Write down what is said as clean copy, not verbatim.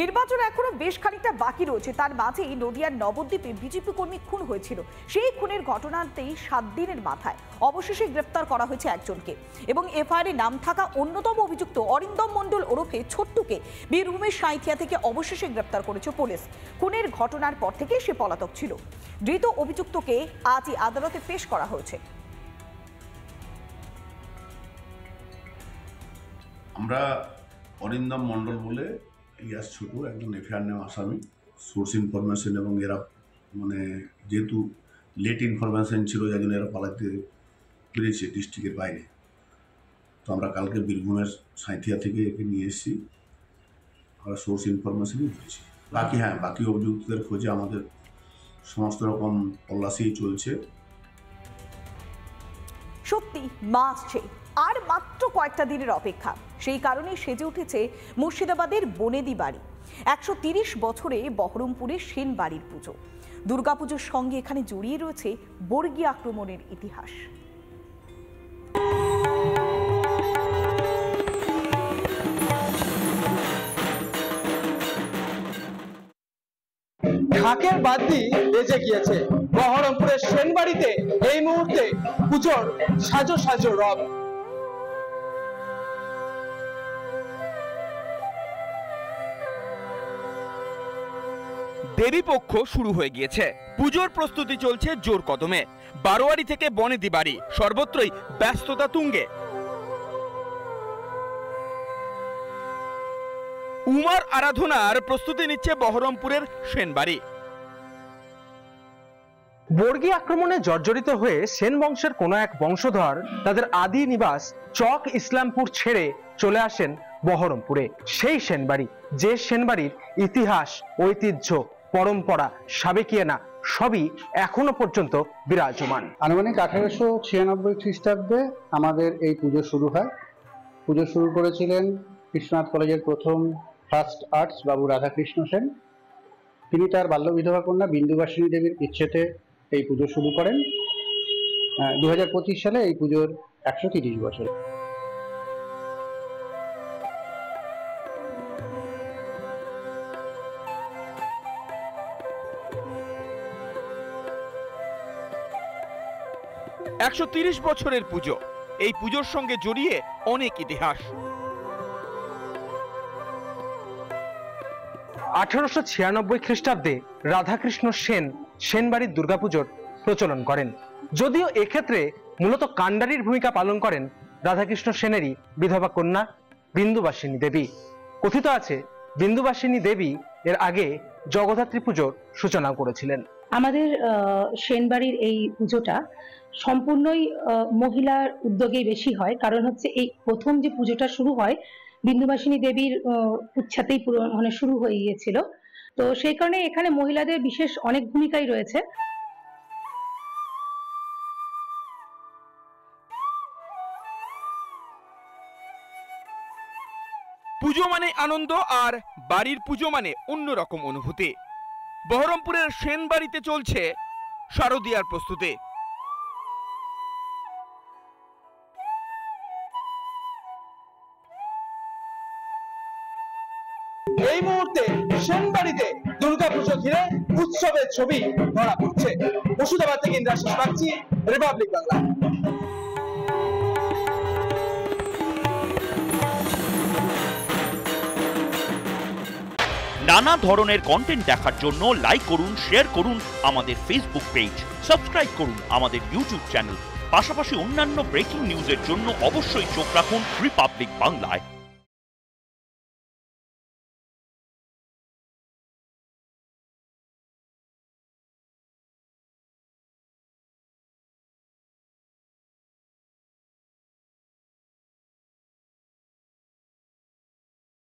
নির্বাচন এখনো বেশ খানিকটা বাকি রয়েছে, তার মাঝেই নদিয়ার নবদ্বীপে বিজেপি কর্মী খুন হয়েছিল। সেই খুনের ঘটনাতেই 7 দিনের মাথায় অবশেষে গ্রেফতার করা হয়েছে একজনকে এবং এফআইআরে নাম থাকা অন্যতম অভিযুক্ত অরিন্দম মণ্ডল ওরফে ছোট্টুকে বীরভূমের সাঁইথিয়া থেকে অবশেষে গ্রেফতার করেছে পুলিশ। খুনের ঘটনার পর থেকে সে পলাতক ছিল। ধৃত অভিযুক্তকে আজই আদালতে পেশ করা হয়েছে। আমরা অরিন্দম মণ্ডল বলে ইয়াস ছোট একজন এফআইআর নেওয়া আসামি। সোর্স ইনফরমেশন এবং এরা যেহেতু লেট ইনফরমেশন ছিল যার জন্য এরা পালাতে পেরেছে ডিস্ট্রিক্টের বাইরে। তো আমরা কালকে বীরভূমের সাঁইথিয়া থেকে একে নিয়ে এসেছি। আমরা সোর্স ইনফরমেশনই ধরেছি। বাকি অভিযুক্তদের খোঁজে আমাদের সমস্ত রকম তল্লাশি চলছে। সত্যি মা আসছে, আর মাত্র কয়েকটা দিনের অপেক্ষা। সেই কারণেই সেজে উঠেছে মুর্শিদাবাদের বনেদি বাড়ি। 130 বছরে বহরমপুরের সেন বাড়ির পুজো। দুর্গাপুজোর সঙ্গে এখানে জড়িয়ে রয়েছে বর্গী আক্রমণের ইতিহাস। ঢাকের বাদ্যি বেজে গিয়েছে বহরমপুরের সেন বাড়িতে। এই মুহূর্তে পুজোর সাজো সাজো রব। দেবীপক্ষ শুরু হয়ে গিয়েছে, পুজোর প্রস্তুতি চলছে জোর কদমে। বারোয়ারি থেকে বনেদি বাড়ি সর্বত্রই ব্যস্ততা তুঙ্গে। উমার আরাধনার প্রস্তুতি নিচ্ছে বহরমপুরের সেনবাড়ি। বর্গী আক্রমণে জর্জরিত হয়ে সেন বংশের কোনো এক বংশধর তাদের আদি নিবাস চক ইসলামপুর ছেড়ে চলে আসেন বহরমপুরে। সেই সেনবাড়ি, যে সেনবাড়ির ইতিহাস, ঐতিহ্য, পরম্পরা, সাবেকিয়ানা সবই এখনো পর্যন্ত বিরাজমান। আনুমানিক 1896 খ্রিস্টাব্দে আমাদের এই পুজো শুরু হয়। পুজো শুরু করেছিলেন কৃষ্ণনাথ কলেজের প্রথম ফার্স্ট আর্টস বাবু রাধাকৃষ্ণ সেন। তিনি তার বাল্য বিধবা কন্যা বিন্দুবাসিনী দেবীর ইচ্ছেতে এই পুজো শুরু করেন। 2025 সালে এই পুজোর 130 বছর। বছরের পুজো। এই পুজোর সঙ্গে জড়িয়ে অনেক ইতিহাস। 1896 খ্রিস্টাব্দে রাধাকৃষ্ণ সেন সেনবাড়ির দুর্গাপুজোর প্রচলন করেন। যদিও এক্ষেত্রে মূলত কাণ্ডারির ভূমিকা পালন করেন রাধাকৃষ্ণ সেনেরই বিধবা কন্যা বিন্দুবাসিনী দেবী। কথিত আছে বিন্দুবাসিনী দেবী এর আগে জগদ্ধাত্রী পুজোর সূচনা করেছিলেন। আমাদের সেনবাড়ির এই পুজোটা সম্পূর্ণই মহিলার উদ্যোগেই বেশি হয়। কারণ হচ্ছে এই প্রথম যে পুজোটা শুরু হয় বিন্দুবাসিনী দেবীর উচ্ছাতেই শুরু হয়ে গিয়েছিল। তো সেই কারণে এখানে মহিলাদের বিশেষ অনেক ভূমিকাই রয়েছে। পুজো মানে আনন্দ, আর বাড়ির পুজো মানে অন্যরকম অনুভূতি। বহরমপুরের সেন বাড়িতে চলছে শারদীয়ার প্রস্তুতি। এই মুহূর্তে সেনবাড়িতে দুর্গাপুজো ঘিরে উৎসবের ছবি ধরা পড়ছে। মুর্শিদাবাদ থেকে ইন্দ্রাশিস বাগচি, রিপাবলিক বাংলা। নানা ধরনের কন্টেন্ট দেখার জন্য লাইক করুন, শেয়ার করুন আমাদের ফেসবুক পেজ, সাবস্ক্রাইব করুন আমাদের ইউটিউব চ্যানেল। পাশাপাশি অন্যান্য ব্রেকিং নিউজের জন্য অবশ্যই চোখ রাখুন রিপাবলিক বাংলায়।